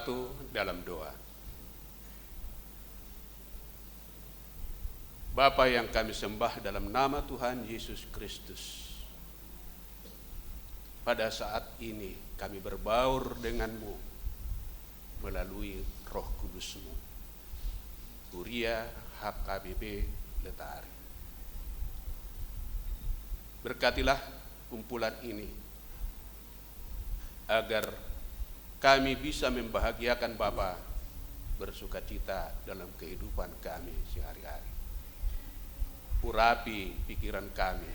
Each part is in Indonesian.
bersatu dalam doa. Bapa yang kami sembah dalam nama Tuhan Yesus Kristus, pada saat ini kami berbaur denganmu melalui Roh Kudus-Mu, Huria HKBP Letari. Berkatilah kumpulan ini agar kami bisa membahagiakan Bapa, bersukacita dalam kehidupan kami sehari-hari. Urapi pikiran kami,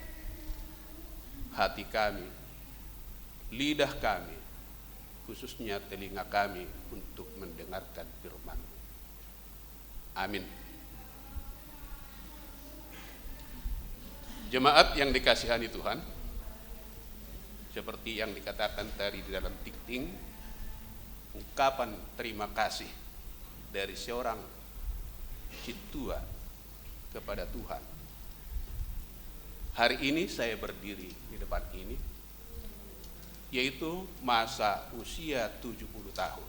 hati kami, lidah kami, khususnya telinga kami untuk mendengarkan firman-Mu. Amin. Jemaat yang dikasihani Tuhan, seperti yang dikatakan tadi di dalam dikting, ungkapan terima kasih dari seorang citua kepada Tuhan. Hari ini saya berdiri di depan ini, yaitu masa usia 70 tahun.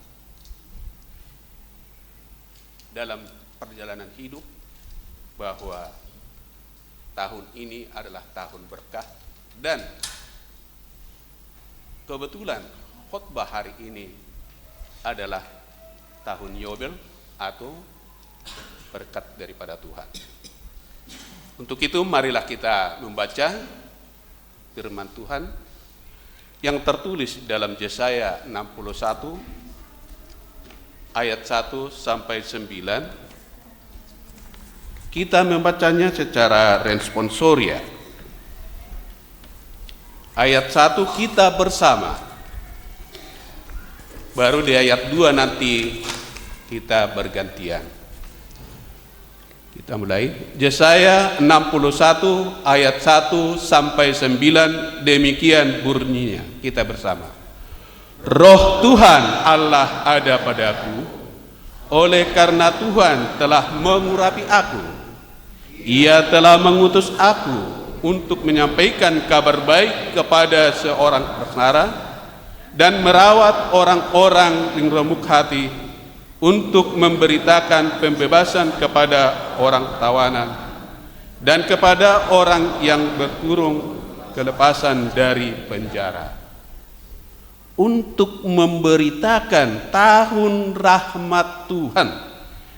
Dalam perjalanan hidup, bahwa tahun ini adalah tahun berkah, dan kebetulan khotbah hari ini adalah tahun Yobel atau berkat daripada Tuhan. Untuk itu marilah kita membaca firman Tuhan yang tertulis dalam Yesaya 61 ayat 1 sampai 9. Kita membacanya secara responsoria. Ayat 1 kita bersama. Baru di ayat 2 nanti kita bergantian. Kita mulai. Yesaya 61 ayat 1 sampai 9, demikian bunyinya. Kita bersama. Roh Tuhan Allah ada padaku, oleh karena Tuhan telah mengurapi aku. Ia telah mengutus aku untuk menyampaikan kabar baik kepada seorang perkara dan merawat orang-orang yang remuk hati, untuk memberitakan pembebasan kepada orang tawanan dan kepada orang yang berkurung kelepasan dari penjara, untuk memberitakan tahun rahmat Tuhan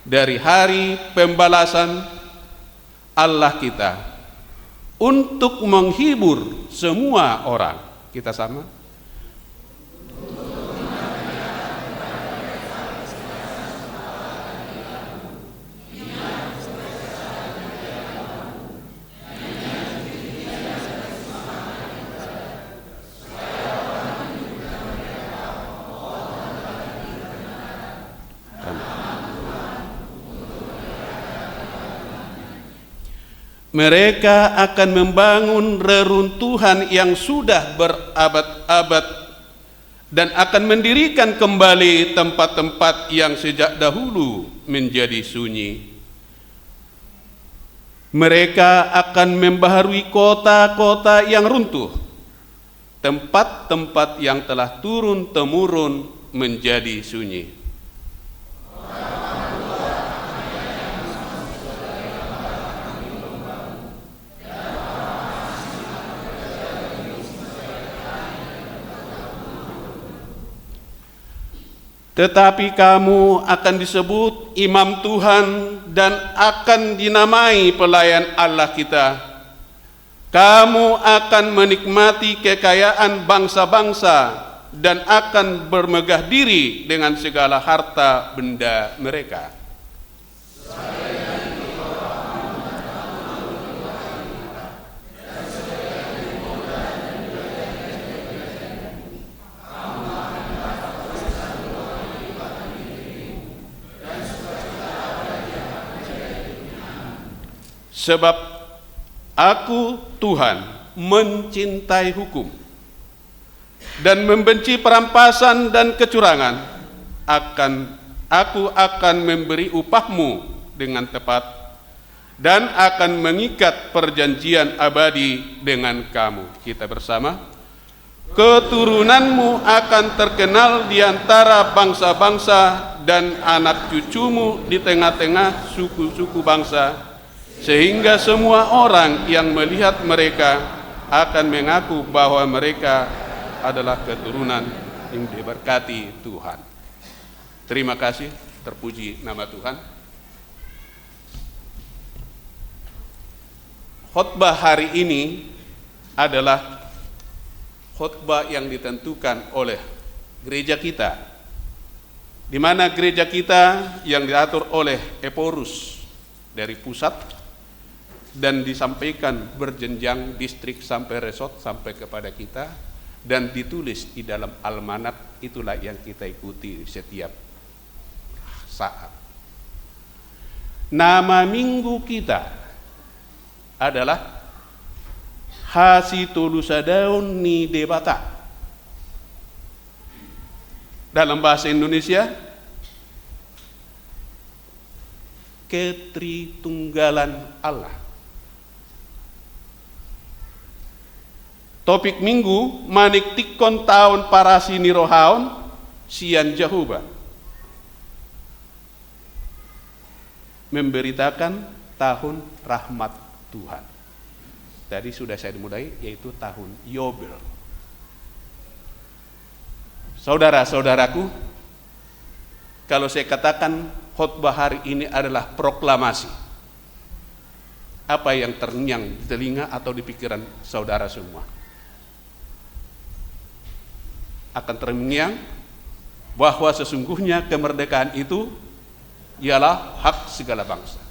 dari hari pembalasan Allah kita, untuk menghibur semua orang. Kita sama. Mereka akan membangun reruntuhan yang sudah berabad-abad dan akan mendirikan kembali tempat-tempat yang sejak dahulu menjadi sunyi. Mereka akan membaharui kota-kota yang runtuh, tempat-tempat yang telah turun-temurun menjadi sunyi. Tetapi kamu akan disebut imam Tuhan dan akan dinamai pelayan Allah kita. Kamu akan menikmati kekayaan bangsa-bangsa dan akan bermegah diri dengan segala harta benda mereka. Sebab aku Tuhan mencintai hukum dan membenci perampasan dan kecurangan. Aku akan memberi upahmu dengan tepat dan akan mengikat perjanjian abadi dengan kamu. Kita bersama. Keturunanmu akan terkenal di antara bangsa-bangsa dan anak cucumu di tengah-tengah suku-suku bangsa, sehingga semua orang yang melihat mereka akan mengaku bahwa mereka adalah keturunan yang diberkati Tuhan. Terima kasih, terpuji nama Tuhan. Khotbah hari ini adalah khotbah yang ditentukan oleh gereja kita, di mana gereja kita yang diatur oleh Eporus dari pusat dan disampaikan berjenjang distrik sampai resort sampai kepada kita, dan ditulis di dalam almanak. Itulah yang kita ikuti setiap saat. Nama minggu kita adalah Hasitulusaddaun ni Debata. Dalam bahasa Indonesia, Ketritunggalan Allah. Topik minggu maniktikon tahun parasi nirohaun sian Jahuba, memberitakan tahun rahmat Tuhan. Tadi sudah saya dimulai, yaitu tahun Yobel. Saudara-saudaraku, kalau saya katakan khotbah hari ini adalah proklamasi, apa yang terngiang di telinga atau di pikiran saudara semua? Akan terngiang bahwa sesungguhnya kemerdekaan itu ialah hak segala bangsa.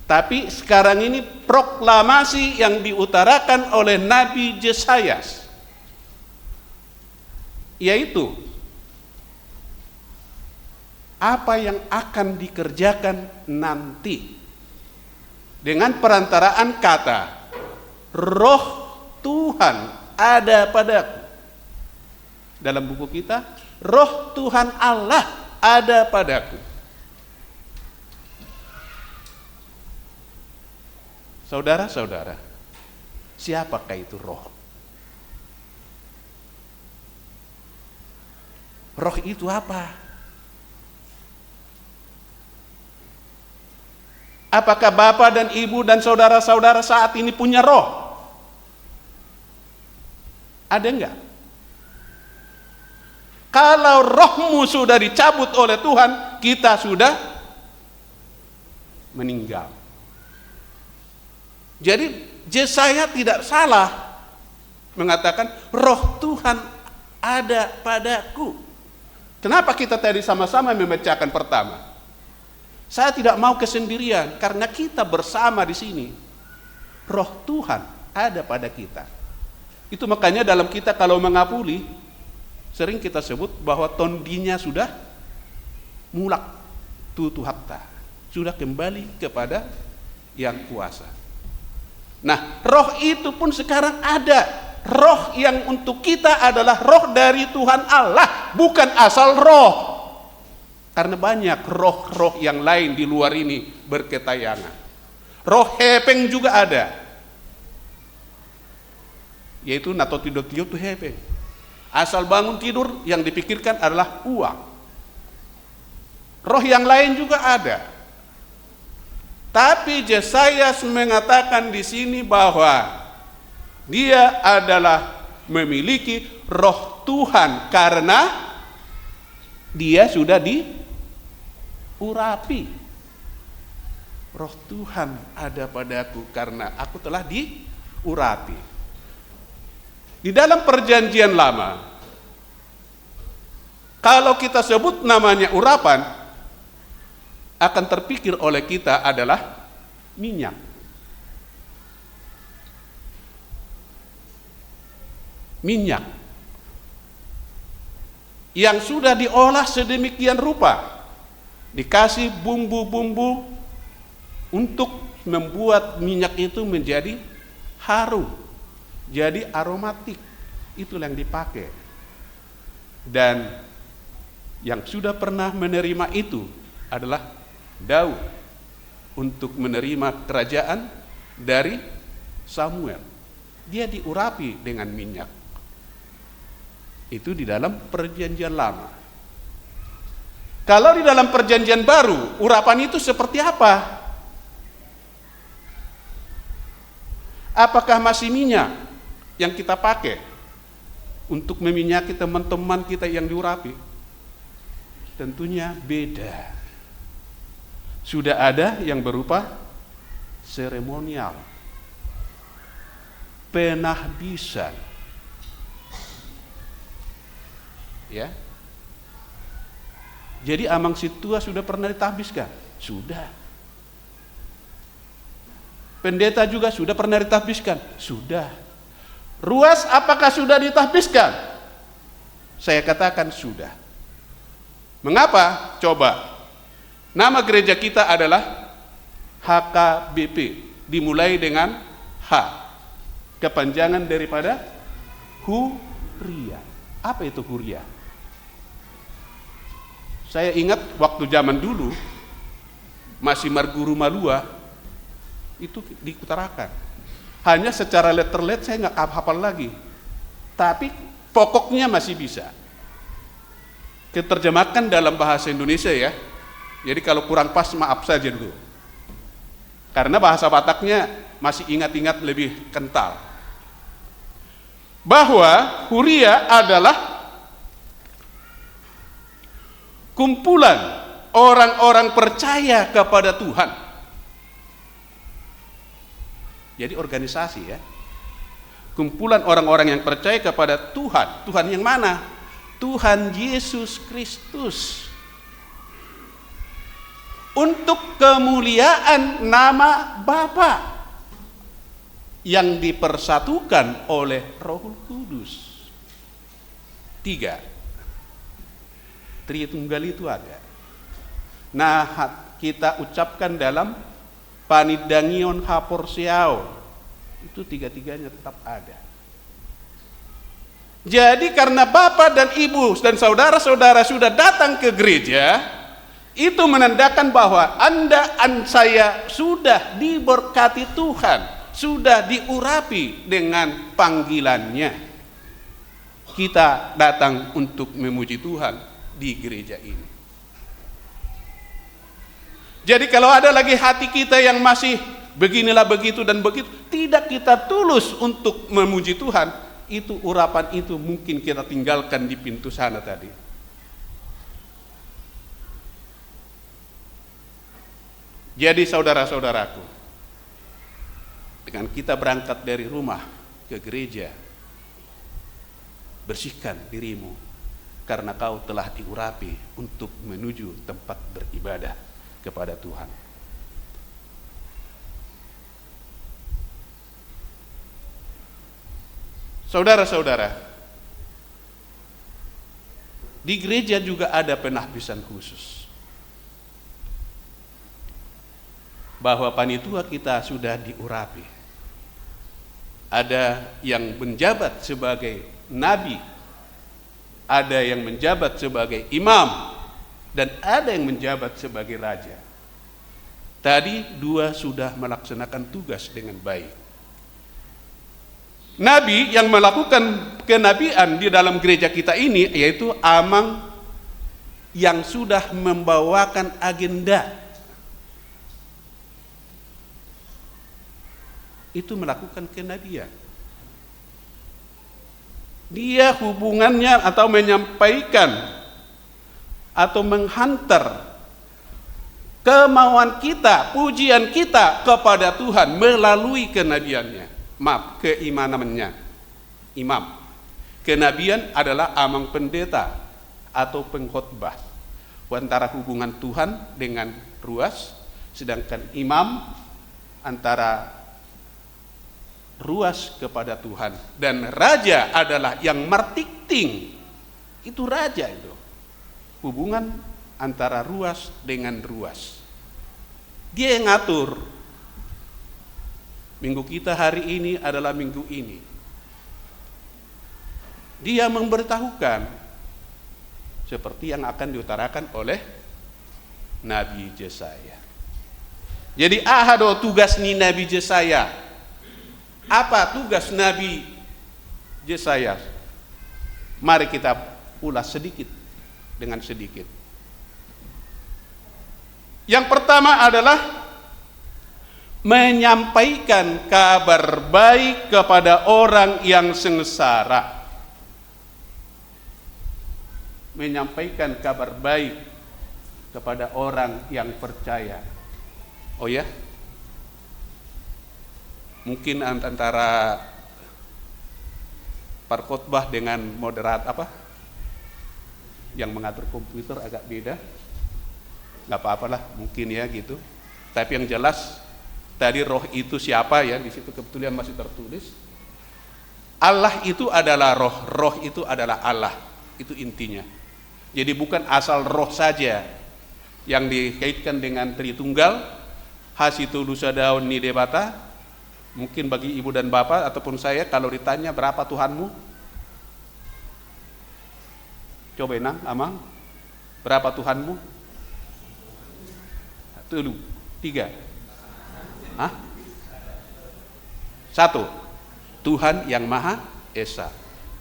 Tapi sekarang ini proklamasi yang diutarakan oleh Nabi Yesayas, yaitu apa yang akan dikerjakan nanti dengan perantaraan kata Roh Tuhan ada padaku. Dalam buku kita, Roh Tuhan Allah ada padaku. Saudara-saudara, siapakah itu roh? Roh itu apa? Apakah bapak dan ibu dan saudara-saudara saat ini punya roh? Ada enggak? Kalau rohmu sudah dicabut oleh Tuhan, kita sudah meninggal. Jadi Yesaya tidak salah mengatakan roh Tuhan ada padaku. Kenapa kita tadi sama-sama membacakan pertama? Saya tidak mau kesendirian karena kita bersama di sini. Roh Tuhan ada pada kita. Itu makanya dalam kita kalau mengapuli sering kita sebut bahwa tondinya sudah mulak tutu hakta, sudah kembali kepada yang kuasa. Nah, roh itu pun sekarang ada. Roh yang untuk kita adalah roh dari Tuhan Allah, bukan asal roh. Karena banyak roh-roh yang lain di luar ini berketayangan. Roh hepeng juga ada, yaitu natotidotio itu hepeng. Asal bangun tidur yang dipikirkan adalah uang. Roh yang lain juga ada. Tapi Yesaya mengatakan di sini bahwa dia adalah memiliki roh Tuhan karena dia sudah diurapi. Roh Tuhan ada padaku karena aku telah diurapi. Di dalam perjanjian lama, kalau kita sebut namanya urapan, akan terpikir oleh kita adalah minyak. Minyak yang sudah diolah sedemikian rupa, dikasih bumbu-bumbu untuk membuat minyak itu menjadi harum, jadi aromatik. Itulah yang dipakai. Dan yang sudah pernah menerima itu adalah Daud untuk menerima kerajaan dari Samuel. Dia diurapi dengan minyak. Itu di dalam perjanjian lama. Kalau di dalam perjanjian baru, urapan itu seperti apa? Apakah masih minyak yang kita pakai untuk meminyaki teman-teman kita yang diurapi? Tentunya beda. Sudah ada yang berupa seremonial, penahbisan, ya. Jadi Amang Situa sudah pernah ditahbiskan? Sudah. Pendeta juga sudah pernah ditahbiskan? Sudah. Ruas apakah sudah ditahbiskan? Saya katakan sudah. Mengapa? Coba. Nama gereja kita adalah HKBP, dimulai dengan H, kepanjangan daripada Huria. Apa itu Huria? Saya ingat waktu zaman dulu masih Marguru Malua itu diutarakan. Hanya secara letter-let saya nggak hafal lagi, tapi pokoknya masih bisa. Diterjemahkan dalam bahasa Indonesia ya. Jadi kalau kurang pas maaf saja dulu. Karena bahasa Bataknya masih ingat-ingat lebih kental. Bahwa Huria adalah kumpulan orang-orang percaya kepada Tuhan. Jadi organisasi ya. Kumpulan orang-orang yang percaya kepada Tuhan. Tuhan yang mana? Tuhan Yesus Kristus. Untuk kemuliaan nama Bapa yang dipersatukan oleh Roh Kudus. 3. Tritunggal itu ada. Nah, kita ucapkan dalam Panidangion Haporsiao. Itu tiga-tiganya tetap ada. Jadi karena Bapak dan Ibu dan saudara-saudara sudah datang ke gereja, itu menandakan bahwa Anda dan saya sudah diberkati Tuhan, sudah diurapi dengan panggilannya. Kita datang untuk memuji Tuhan di gereja ini. Jadi kalau ada lagi hati kita yang masih beginilah begitu dan begitu, tidak kita tulus untuk memuji Tuhan, itu urapan itu mungkin kita tinggalkan di pintu sana tadi. Jadi saudara-saudaraku, dengan kita berangkat dari rumah ke gereja, bersihkan dirimu karena kau telah diurapi untuk menuju tempat beribadah kepada Tuhan. Saudara-saudara, di gereja juga ada penahbisan khusus. Bahwa panitia kita sudah diurapi. Ada yang menjabat sebagai nabi, ada yang menjabat sebagai imam, dan ada yang menjabat sebagai raja. Tadi 2 sudah melaksanakan tugas dengan baik. Nabi yang melakukan kenabian di dalam gereja kita ini yaitu Amang yang sudah membawakan agenda. Itu melakukan kenabian. Dia hubungannya atau menyampaikan atau menghantar kemauan kita, pujian kita kepada Tuhan melalui kenabiannya. Keimanannya. Imam. Kenabian adalah amang pendeta atau pengkhotbah. Antara hubungan Tuhan dengan ruas, sedangkan imam antara ruas kepada Tuhan, dan raja adalah yang martikting. Itu raja itu. Hubungan antara ruas dengan ruas. Dia yang ngatur. Minggu kita hari ini adalah minggu ini. Dia memberitahukan seperti yang akan diutarakan oleh Nabi Yesaya. Jadi ahado tugas ni Nabi Yesaya. Apa tugas Nabi Yesaya? Mari kita ulas sedikit dengan sedikit. Yang pertama adalah menyampaikan kabar baik kepada orang yang sengsara. Menyampaikan kabar baik kepada orang yang percaya. Oh ya? Mungkin antara perkhotbah dengan moderat yang mengatur komputer agak beda. Nggak apa-apalah mungkin ya gitu. Tapi yang jelas tadi roh itu siapa ya, di situ kebetulan masih tertulis. Allah itu adalah roh, roh itu adalah Allah. Itu intinya. Jadi bukan asal roh saja yang dikaitkan dengan Tritunggal, hasitu lusa daun nidebata. Mungkin bagi ibu dan bapak ataupun saya kalau ditanya berapa Tuhanmu? Coba nang, Amang. Berapa Tuhanmu? 3. Hah? 1. Tuhan yang Maha Esa.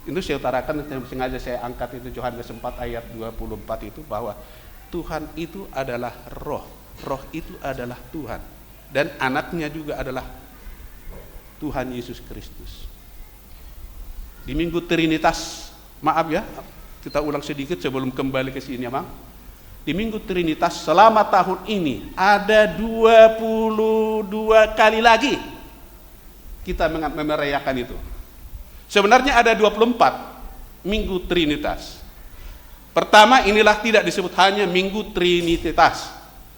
Itu saya utarakan, sengaja saya angkat itu Yohanes 4 ayat 24 itu, bahwa Tuhan itu adalah roh. Roh itu adalah Tuhan. Dan anaknya juga adalah Tuhan Yesus Kristus. Di Minggu Trinitas, maaf ya, kita ulang sedikit sebelum kembali ke sini, Mang. Di Minggu Trinitas selama tahun ini ada 22 kali lagi kita merayakan itu. Sebenarnya ada 24 Minggu Trinitas. Pertama, inilah tidak disebut hanya Minggu Trinitas.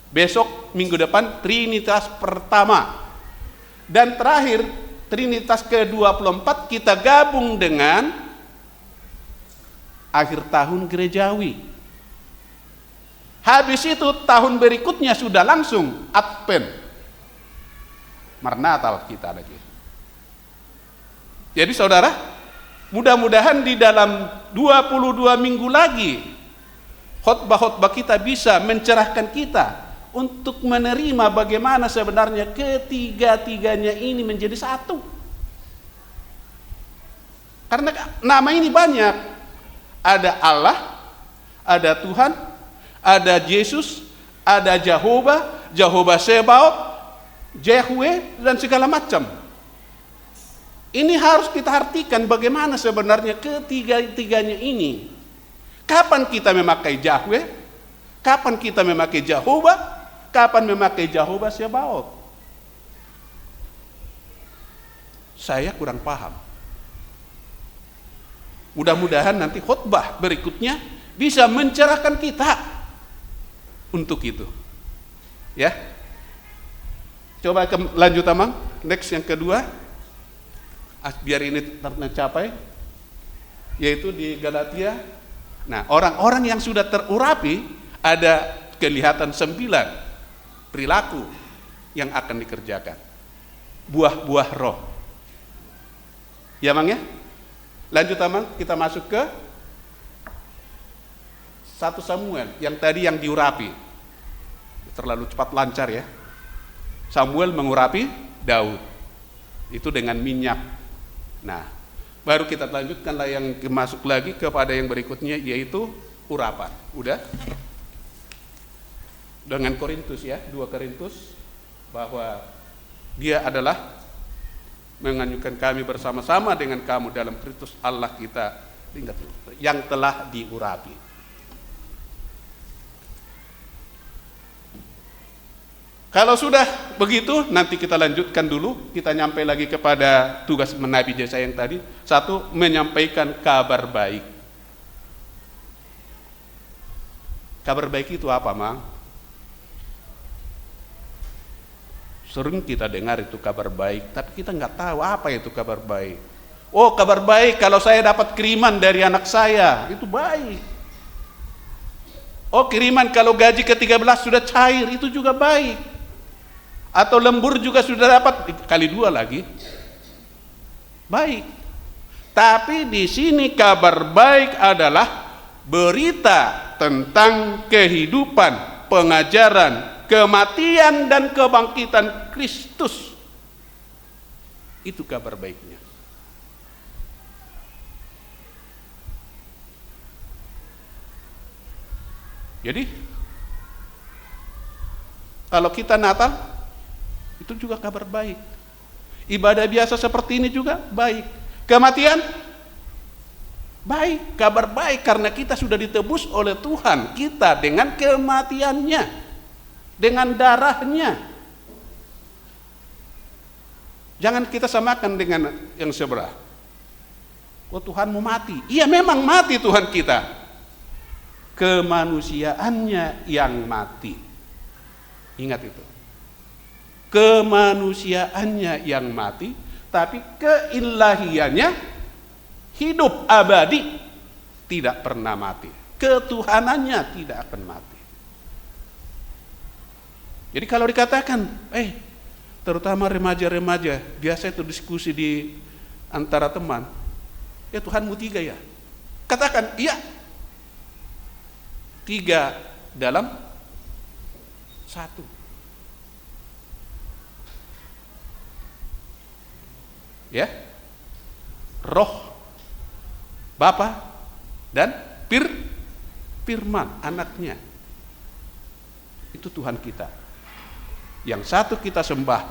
Besok minggu depan Trinitas pertama. Dan terakhir Trinitas ke-24 kita gabung dengan akhir tahun gerejawi. Habis itu tahun berikutnya sudah langsung Advent. Marnatal kita lagi. Jadi saudara, mudah-mudahan di dalam 22 minggu lagi khotbah-khotbah kita bisa mencerahkan kita untuk menerima bagaimana sebenarnya ketiga-tiganya ini menjadi satu. Karena nama ini banyak. Ada Allah, ada Tuhan, ada Yesus, ada Jehovah, Jehovah Sebaot, Yahweh, dan segala macam. Ini harus kita artikan bagaimana sebenarnya ketiga-tiganya ini. Kapan kita memakai Yahweh? Kapan kita memakai Jehovah? Kapan memakai Jehovah Sebaot? Saya kurang paham. Mudah-mudahan nanti khotbah berikutnya bisa mencerahkan kita untuk itu, ya. Coba lanjut, Amang. Next yang kedua, biar ini tercapai, yaitu di Galatia. Nah, orang-orang yang sudah terurapi ada kelihatan 9 perilaku yang akan dikerjakan, buah-buah roh. Ya, Mang ya. Lanjut, Amang. Kita masuk ke 1 Samuel yang tadi yang diurapi. Terlalu cepat lancar ya. Samuel mengurapi Daud. Itu dengan minyak. Nah, baru kita lanjutkanlah yang masuk lagi kepada yang berikutnya, yaitu urapan. Udah? Dengan Korintus ya, 2 Korintus, bahwa dia adalah menganyukan kami bersama-sama dengan kamu dalam Kristus Allah kita yang telah diurapi. Kalau sudah begitu, nanti kita lanjutkan dulu, kita nyampe lagi kepada tugas menabi Yesaya yang tadi. 1, menyampaikan kabar baik. Kabar baik itu apa, Mang? Sering kita dengar itu kabar baik, tapi kita nggak tahu apa itu kabar baik. Oh, kabar baik kalau saya dapat kiriman dari anak saya, itu baik. Oh, kiriman kalau gaji ke-13 sudah cair, itu juga baik. Atau lembur juga sudah dapat kali 2 lagi. Baik. Tapi di sini kabar baik adalah berita tentang kehidupan, pengajaran, kematian dan kebangkitan Kristus. Itu kabar baiknya. Jadi kalau kita Natal itu juga kabar baik. Ibadah biasa seperti ini juga baik. Kematian baik, kabar baik karena kita sudah ditebus oleh Tuhan kita dengan kematiannya, dengan darahnya. Jangan kita samakan dengan yang sebelah. Oh, Tuhanmu mati. Iya, memang mati Tuhan kita. Kemanusiaannya yang mati. Ingat itu. Kemanusiaannya yang mati, tapi keilahiannya hidup abadi, tidak pernah mati. Ketuhanannya tidak akan mati. Jadi kalau dikatakan, terutama remaja-remaja, biasa itu diskusi di antara teman, ya Tuhanmu 3 ya. Katakan, iya. 3 dalam 1. Ya, Roh Bapa dan Firman anaknya. Itu Tuhan kita. Yang satu kita sembah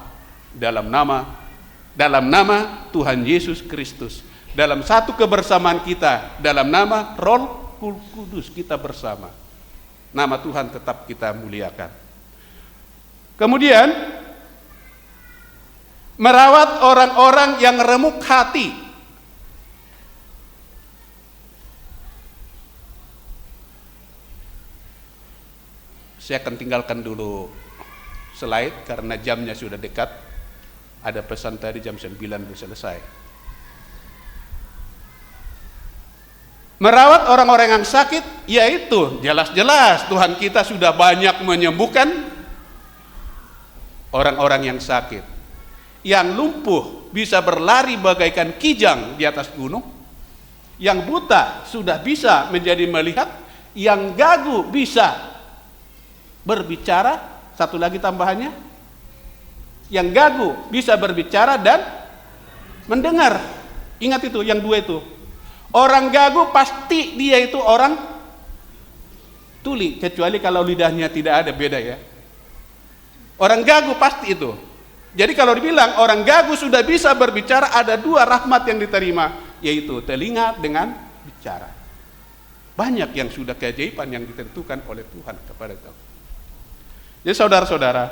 dalam nama Tuhan Yesus Kristus. Dalam satu kebersamaan kita, dalam nama Roh Kudus kita bersama. Nama Tuhan tetap kita muliakan. Kemudian merawat orang-orang yang remuk hati. Saya akan tinggalkan dulu slide karena jamnya sudah dekat. Ada pesan tadi jam 9 sudah selesai. Merawat orang-orang yang sakit, yaitu jelas-jelas Tuhan kita sudah banyak menyembuhkan orang-orang yang sakit. Yang lumpuh bisa berlari bagaikan kijang di atas gunung. Yang buta sudah bisa menjadi melihat. Yang gagu bisa berbicara. Satu lagi tambahannya, yang gagu bisa berbicara dan mendengar. Ingat itu, yang 2 itu. Orang gagu pasti dia itu orang tuli, kecuali kalau lidahnya tidak ada, beda ya. Orang gagu pasti itu. Jadi kalau dibilang orang gagu sudah bisa berbicara, ada 2 rahmat yang diterima, yaitu telinga dengan bicara. Banyak yang sudah keajaiban yang ditentukan oleh Tuhan kepada kita. Jadi saudara-saudara,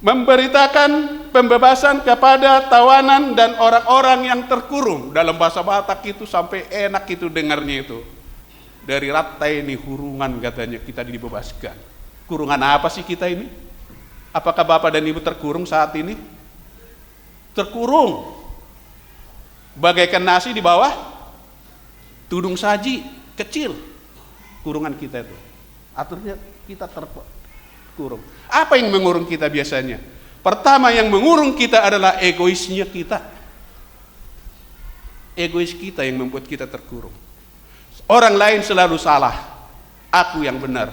memberitakan pembebasan kepada tawanan dan orang-orang yang terkurung. Dalam bahasa Batak itu sampai enak itu dengarnya itu. Dari ratai ini hurungan katanya kita dibebaskan. Kurungan apa sih kita ini? Apakah Bapak dan Ibu terkurung saat ini? Terkurung. Bagaikan nasi di bawah tudung saji kecil. Kurungan kita itu. Aturnya kita terkurung. Apa yang mengurung kita biasanya? Pertama yang mengurung kita adalah egoisnya kita. Egois kita yang membuat kita terkurung. Orang lain selalu salah, aku yang benar.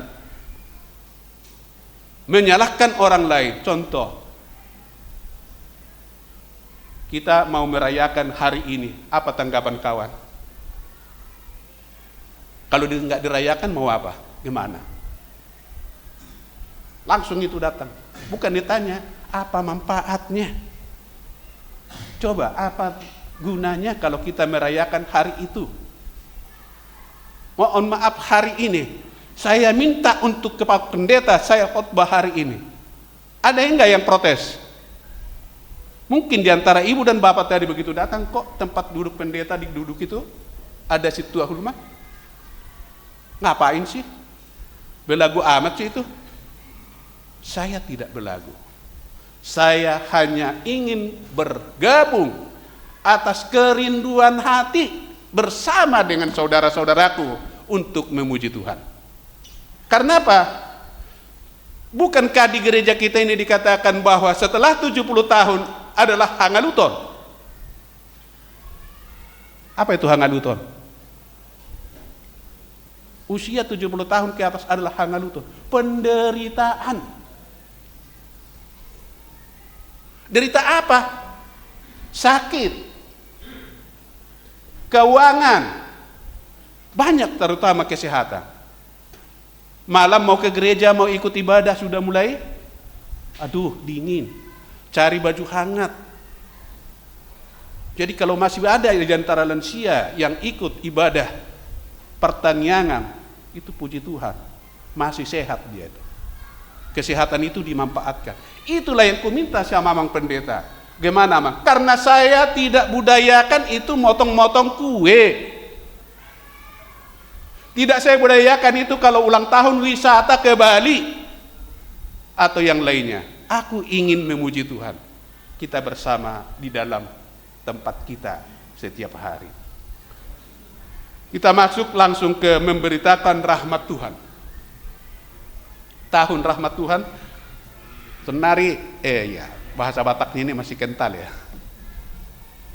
Menyalahkan orang lain. Contoh, kita mau merayakan hari ini, apa tanggapan kawan? Kalau nggak dirayakan mau apa? Gimana? Langsung itu datang. Bukan ditanya, apa manfaatnya? Coba, apa gunanya kalau kita merayakan hari itu? Mohon maaf, hari ini saya minta untuk Pak Pendeta saya khotbah hari ini. Ada enggak yang protes? Mungkin diantara ibu dan bapak tadi begitu datang, kok tempat duduk pendeta duduk itu ada situ rumah? Ngapain sih? Belagu amat sih itu. Saya tidak belagu. Saya hanya ingin bergabung atas kerinduan hati bersama dengan saudara-saudaraku untuk memuji Tuhan. Karena apa? Bukankah di gereja kita ini dikatakan bahwa setelah 70 tahun adalah hangaluton? Apa itu hangaluton? Usia 70 tahun ke atas adalah hangaluton. Penderitaan. Derita apa? Sakit, keuangan, banyak terutama kesehatan. Malam mau ke gereja, mau ikut ibadah sudah mulai, aduh dingin, cari baju hangat. Jadi kalau masih ada di antara lansia yang ikut ibadah pertanian, itu puji Tuhan, masih sehat dia. Kesehatan itu dimanfaatkan. Itulah yang kuminta sama Mang Pendeta. Gimana Mang? Karena saya tidak budayakan itu motong-motong kue. Tidak saya budayakan itu kalau ulang tahun wisata ke Bali atau yang lainnya. Aku ingin memuji Tuhan. Kita bersama di dalam tempat kita setiap hari. Kita masuk langsung ke memberitakan rahmat Tuhan. Tahun rahmat Tuhan. Senari, ya bahasa Bataknya ini masih kental ya.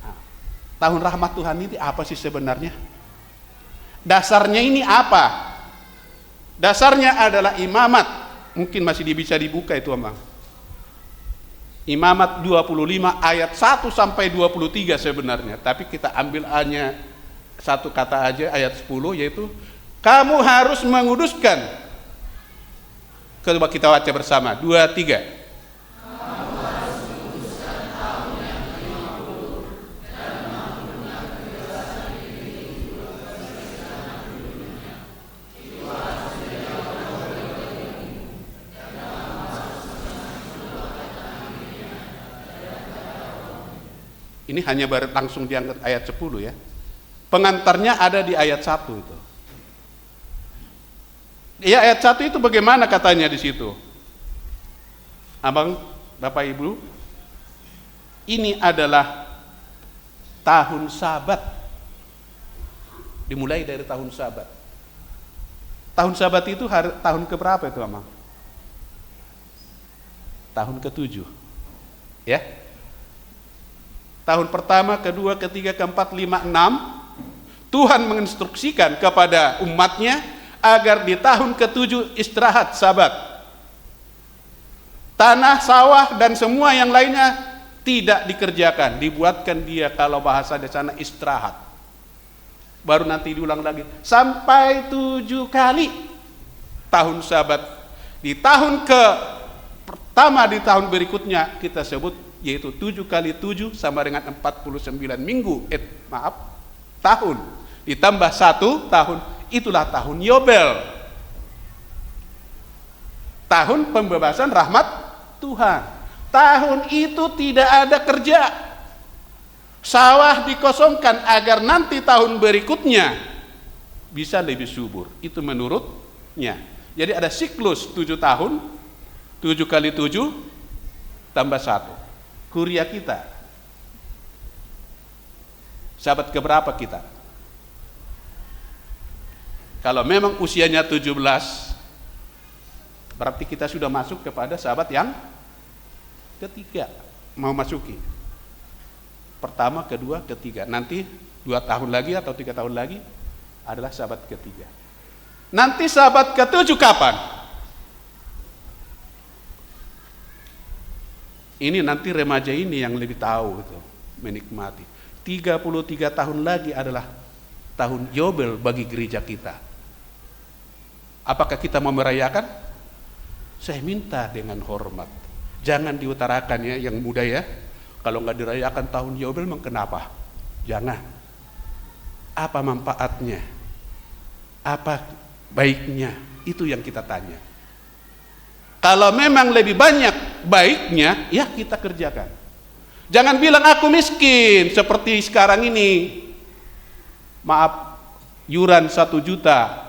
Nah, tahun rahmat Tuhan ini apa sih sebenarnya? Dasarnya ini apa? Dasarnya adalah imamat. Mungkin masih bisa dibuka itu Amang. Imamat 25 ayat 1 sampai 23 sebenarnya. Tapi kita ambil hanya satu kata aja ayat 10 yaitu kamu harus menguduskan. Coba kita baca bersama. 2, 3. Ini hanya baru langsung diangkat ayat 10 ya. Pengantarnya ada di ayat 1 itu. Ya ayat 1 itu bagaimana katanya di situ? Abang, Bapak Ibu, ini adalah tahun Sabat. Dimulai dari tahun Sabat. Tahun Sabat itu tahun keberapa itu Abang? Tahun ke-7. Ya. Tahun pertama, kedua, ketiga, keempat, lima, 6 Tuhan menginstruksikan kepada umatnya agar di tahun ke-7 istirahat Sabat. Tanah, sawah dan semua yang lainnya tidak dikerjakan, dibuatkan dia kalau bahasa di sana istirahat. Baru nanti diulang lagi sampai 7 kali tahun Sabat. Di tahun pertama di tahun berikutnya kita sebut yaitu 7 kali 7 sama dengan 49 minggu tahun ditambah 1 tahun, itulah tahun Yobel, tahun pembebasan rahmat Tuhan. Tahun itu tidak ada kerja, sawah dikosongkan agar nanti tahun berikutnya bisa lebih subur, itu menurutnya. Jadi ada siklus 7 tahun, 7 kali 7 tambah 1. Kuria kita Sabat keberapa kita? Kalau memang usianya 17 berarti kita sudah masuk kepada sabat yang ketiga, mau masuki pertama, kedua, ketiga. Nanti 2 tahun lagi atau 3 tahun lagi adalah sabat ketiga. Nanti sabat ke-7 kapan? Ini nanti remaja ini yang lebih tahu itu, menikmati. 33 tahun lagi adalah tahun Yobel bagi gereja kita. Apakah kita mau merayakan? Saya minta dengan hormat. Jangan diutarakan ya yang muda ya. Kalau nggak dirayakan tahun Yobel memang kenapa? Jangan. Apa manfaatnya? Apa baiknya? Itu yang kita tanya. Kalau memang lebih banyak baiknya, ya kita kerjakan. Jangan bilang aku miskin seperti sekarang ini. Maaf, yuran 1 juta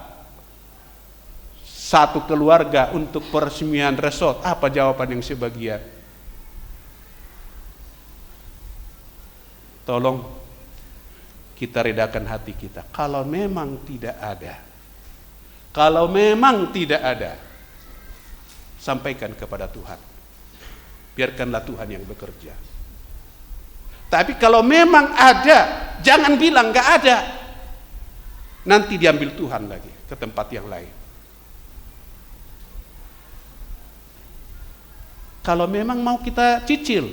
satu keluarga untuk peresmian resort. Apa jawaban yang sebagian? Tolong kita redakan hati kita. Kalau memang tidak ada, sampaikan kepada Tuhan. Biarkanlah Tuhan yang bekerja. Tapi kalau memang ada, jangan bilang nggak ada. Nanti diambil Tuhan lagi ke tempat yang lain. Kalau memang mau kita cicil,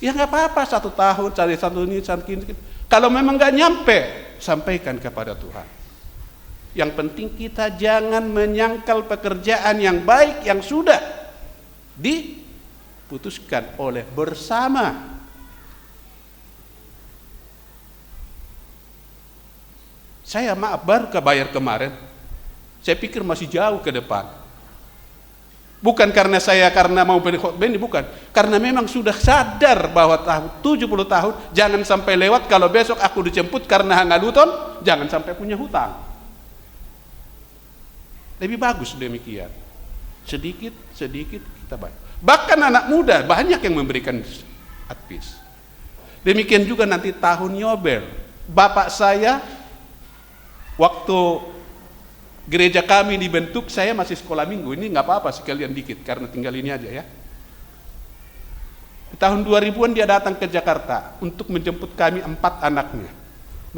ya nggak apa-apa 1 tahun cari 1 ini, 1 ini. Kalau memang nggak nyampe, sampaikan kepada Tuhan. Yang penting kita jangan menyangkal pekerjaan yang baik yang sudah diputuskan oleh bersama. Saya baru kebayar kemarin. Saya pikir masih jauh ke depan. Bukan karena mau berkhotbah ini, bukan. Karena memang sudah sadar bahwa 70 tahun jangan sampai lewat kalau besok aku dijemput karena hangaluton, jangan sampai punya hutang. Lebih bagus demikian. Sedikit kita bayar. Bahkan anak muda banyak yang memberikan advice. Demikian juga nanti tahun Yobel. Bapak saya waktu gereja kami dibentuk, saya masih sekolah minggu. Ini nggak apa-apa sekalian dikit karena tinggal ini aja ya. Di tahun 2000-an dia datang ke Jakarta untuk menjemput kami 4 anaknya.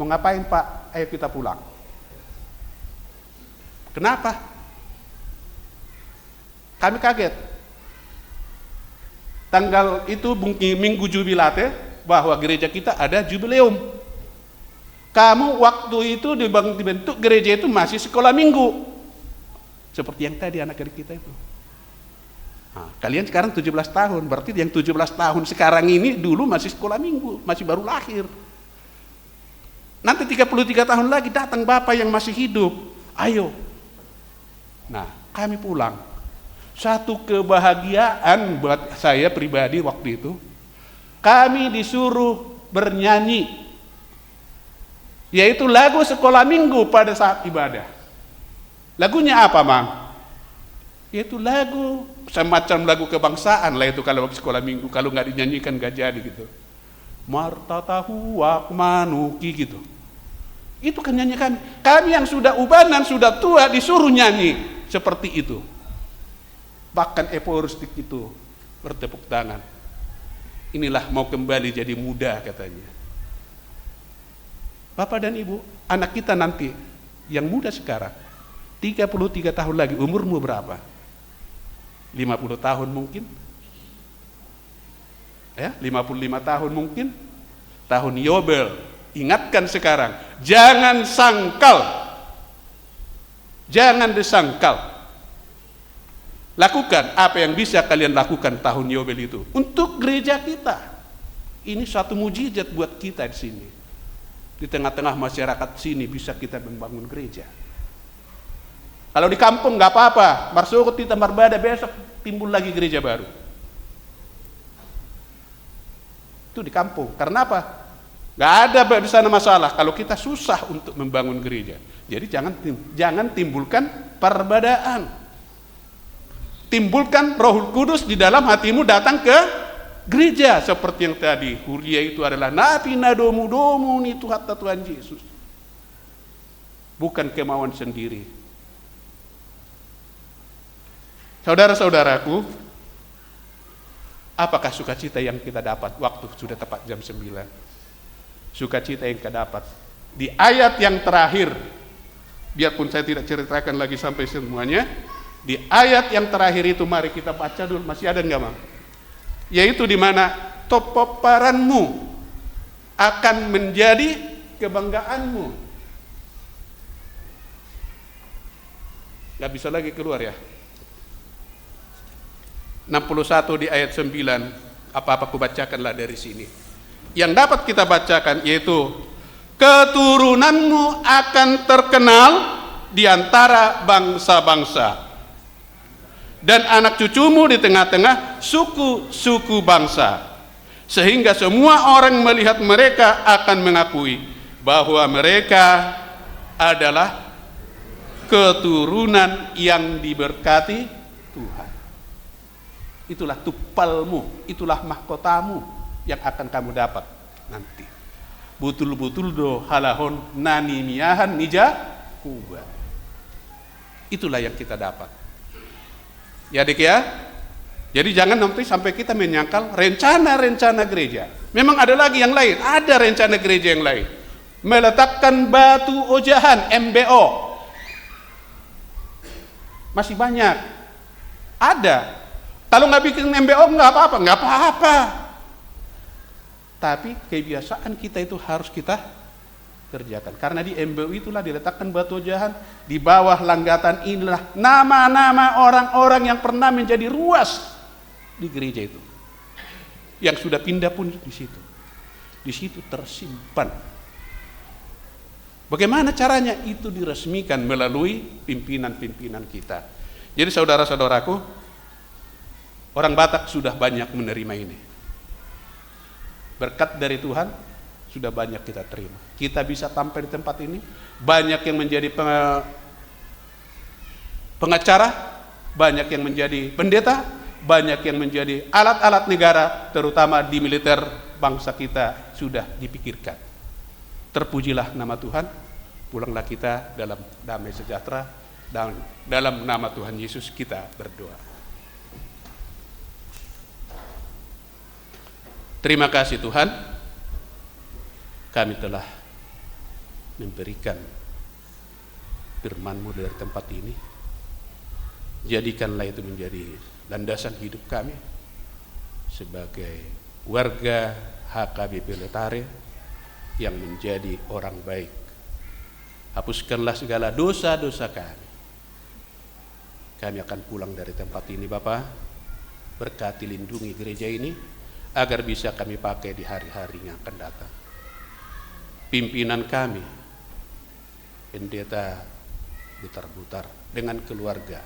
Mau ngapain Pak? Ayo kita pulang. Kenapa? Kami kaget. Tanggal itu minggu jubilate bahwa gereja kita ada jubileum. Kamu waktu itu dibentuk gereja itu masih sekolah minggu. Seperti yang tadi anak kita itu. Nah, kalian sekarang 17 tahun, berarti yang 17 tahun sekarang ini dulu masih sekolah minggu, masih baru lahir. Nanti 33 tahun lagi datang Bapak yang masih hidup. Ayo. Nah, kami pulang. Satu kebahagiaan buat saya pribadi waktu itu. Kami disuruh bernyanyi, yaitu lagu sekolah minggu pada saat ibadah. Lagunya apa, Mang? Yaitu lagu semacam lagu kebangsaan lah itu kalau sekolah minggu, kalau nggak dinyanyikan nggak jadi gitu. Marta tahu wak manuki gitu. Itu kan nyanyi kami. Kami yang sudah ubanan, sudah tua disuruh nyanyi seperti itu. Bahkan eporistik itu bertepuk tangan. Inilah mau kembali jadi muda katanya. Bapak dan Ibu, anak kita nanti yang muda sekarang 33 tahun lagi, umurmu berapa? 50 tahun mungkin? Ya, 55 tahun mungkin? Tahun Yobel. Ingatkan sekarang, jangan sangkal. Jangan disangkal. Lakukan apa yang bisa kalian lakukan tahun Yobel itu untuk gereja kita. Ini suatu mujizat buat kita di sini. Di tengah-tengah masyarakat sini bisa kita membangun gereja. Kalau di kampung nggak apa-apa, masuk di tempat ibadah, besok timbul lagi gereja baru. Itu di kampung. Karena apa? Nggak ada di sana masalah. Kalau kita susah untuk membangun gereja, jadi jangan timbulkan perbedaan. Timbulkan Roh Kudus di dalam hatimu datang ke gereja seperti yang tadi. Huria itu adalah nabi nadomu itu hatta Tuhan Yesus. Bukan kemauan sendiri. Saudara-saudaraku, apakah sukacita yang kita dapat waktu sudah tepat jam 9? Sukacita yang kita dapat di ayat yang terakhir. Biarpun saya tidak ceritakan lagi sampai semuanya, di ayat yang terakhir itu mari kita baca dulu. Masih ada enggak, Mang? Yaitu di mana topoparanmu akan menjadi kebanggaanmu. Gak bisa lagi keluar ya. 61 di ayat 9. Apa-apa ku bacakanlah dari sini. Yang dapat kita bacakan yaitu keturunanmu akan terkenal di antara bangsa-bangsa, dan anak cucumu di tengah-tengah suku-suku bangsa, sehingga semua orang melihat mereka akan mengakui bahwa mereka adalah keturunan yang diberkati Tuhan. Itulah tupalmu, itulah mahkotamu yang akan kamu dapat nanti. Butul-butul do halahon nani miahan nija kuba. Itulah yang kita dapat. Ya adik ya, jadi jangan nanti sampai kita menyangkal rencana-rencana gereja. Memang ada lagi yang lain, ada rencana gereja yang lain. Meletakkan batu ojahan, MBO. Masih banyak. Ada. Kalau nggak bikin MBO nggak apa-apa. Tapi kebiasaan kita itu harus kita kerjakan. Karena di embeu itulah diletakkan batu jahan, di bawah langgatan inilah nama-nama orang-orang yang pernah menjadi ruas di gereja itu. Yang sudah pindah pun di situ. Di situ tersimpan. Bagaimana caranya? Itu diresmikan melalui pimpinan-pimpinan kita. Jadi saudara-saudaraku, orang Batak sudah banyak menerima ini. Berkat dari Tuhan sudah banyak kita terima. Kita bisa tampil di tempat ini. Banyak yang menjadi pengacara, banyak yang menjadi pendeta, banyak yang menjadi alat-alat negara, terutama di militer bangsa kita sudah dipikirkan. Terpujilah nama Tuhan. Pulanglah kita dalam damai sejahtera, dan dalam nama Tuhan Yesus kita berdoa. Terima kasih Tuhan, kami telah memberikan firman-Mu dari tempat ini. Jadikanlah itu menjadi landasan hidup kami sebagai warga HKBP Letare yang menjadi orang baik. Hapuskanlah segala dosa-dosa kami. Kami akan pulang dari tempat ini Bapa. Berkati lindungi gereja ini agar bisa kami pakai di hari-hari yang akan datang. Pimpinan kami, pendeta Butar-Butar dengan keluarga,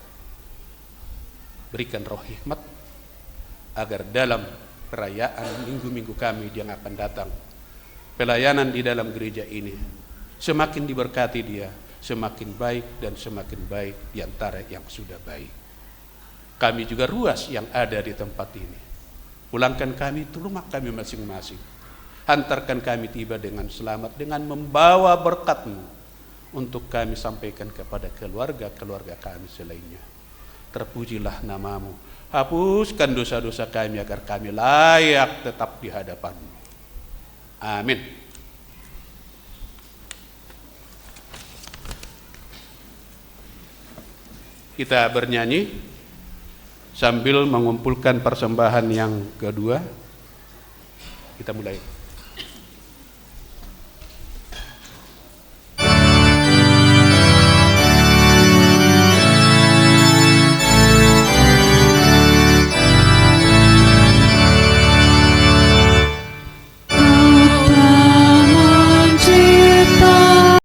berikan roh hikmat agar dalam perayaan minggu-minggu kami yang akan datang, pelayanan di dalam gereja ini semakin diberkati dia, semakin baik dan semakin baik di antara yang sudah baik. Kami juga ruas yang ada di tempat ini. Pulangkan kami ke rumah kami masing-masing. Hantarkan kami tiba dengan selamat, dengan membawa berkat-Mu untuk kami sampaikan kepada keluarga-keluarga kami selainnya. Terpujilah nama-Mu. Hapuskan dosa-dosa kami agar kami layak tetap di hadapan-Mu. Amin. Kita bernyanyi sambil mengumpulkan persembahan yang kedua. Kita mulai.